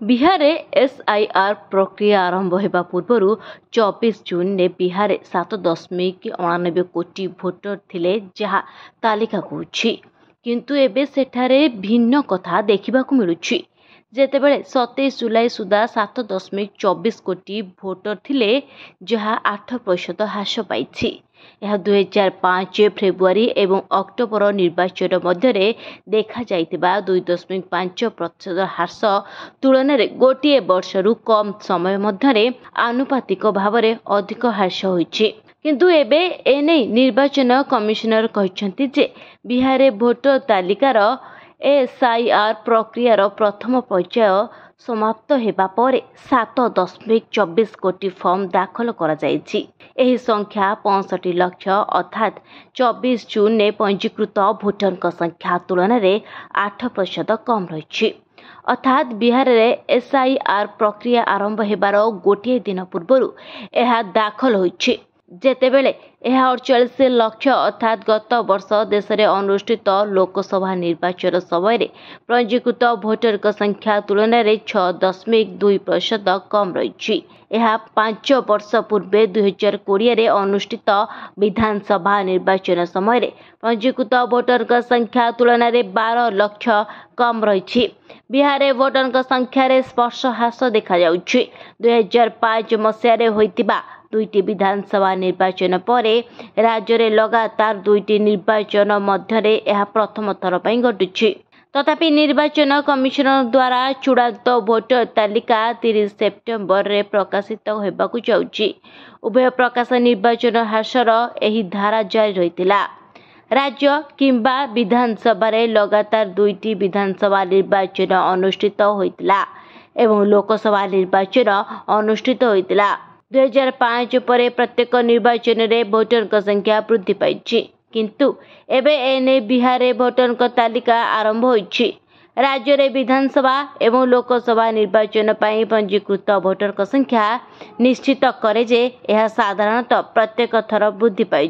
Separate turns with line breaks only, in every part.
Bihar SIR प्रक्रिया आरंभ होगा पूर्व 24 जून ने बिहार 7.89 कोटी भोटर थिले जहा तालिका कहूछि किंतु एबे सेठारे भिन्न कथा देखा मिलुछि जेतेबेले 27 जुलाई सुधा 7.24 कोटी भोटर थिले जहा 8% ह्रास पाइछि। यह 2005 फेब्रुआरी एवं अक्टोबर निर्वाचन मध्य देखा जाइतिबा 2.5% ह्रास तुलन में गोटे वर्षरु कम समय मध्य आनुपातिक भाव अधिक ह्रास होइछि। किंतु एबे एने निर्वाचन कमिशनर कहते जे बिहार भोटर तालिकार एसआईआर प्रक्रियार प्रथम पर्याय समाप्त हेबा परे 7.24 कोटी फॉर्म दाखल करा जाइछि। एही संख्या 65 लाख अर्थात 24 जून ने पंजीकृत भोटर संख्या तुलन में 8% कम रही। अर्थात बिहार में एसआईआर प्रक्रिया आरंभ हेबार गोटे दिन पूर्व यह दाखल होइछि जेतेबेले यह 48 लाख अर्थात गत वर्ष देश में अनुष्ठित लोकसभा निर्वाचन समय पंजीकृत भोटर संख्या तुलन में 6.2% कम रही। यह 5 वर्ष पूर्वे 2020 अनुष्ठित विधानसभा निर्वाचन समय पंजीकृत भोटर संख्या तुलन में 12 लाख कम रही। बिहार भोटर संख्यार स्पष्ट ह्रास देखा 2005 मसीह होइतिबा दुईटी विधानसभा निर्वाचन पर राज्य में लगातार दुईटी निर्वाचन मध्य यह प्रथम थर पर घटुछि। तथापि निर्वाचन कमिशनर द्वारा चूड़ांत भोटर तालिका 30 सेप्टेम्बर रे प्रकाशित होबाकु जाउछि। उभय प्रकाश निर्वाचन ह्रासर एही धारा जारी रहितिला। राज्य किंबा विधानसभा रे लगातार दुईटी विधानसभा निर्वाचन अनुष्ठित होइतिला एवं लोकसभा निर्वाचन अनुष्ठित होइतिला। 2005 पर प्रत्येक निर्वाचन में भोटर संख्या वृद्धि पाई किंतु एबे एने बिहार भोटर तालिका आरंभ होइछि। राज्य में विधानसभा एवं लोकसभा निर्वाचन पर पंजीकृत भोटर संख्या निश्चित करे जे यह साधारणतः प्रत्येक थर वृद्धि पाई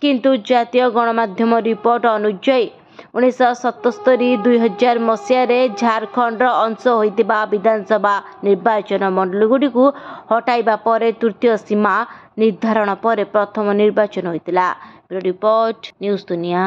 किंतु जातीय गणमाध्यम रिपोर्ट अनुଯାयी 1977-2000 मसीह झारखंड अंश होइतिबा विधानसभा निर्वाचन मंडल गुड़िक हटाइबा पर तृतीय सीमा निर्धारण पर प्रथम निर्वाचन होइतिला। रिपोर्ट न्यूज दुनिया।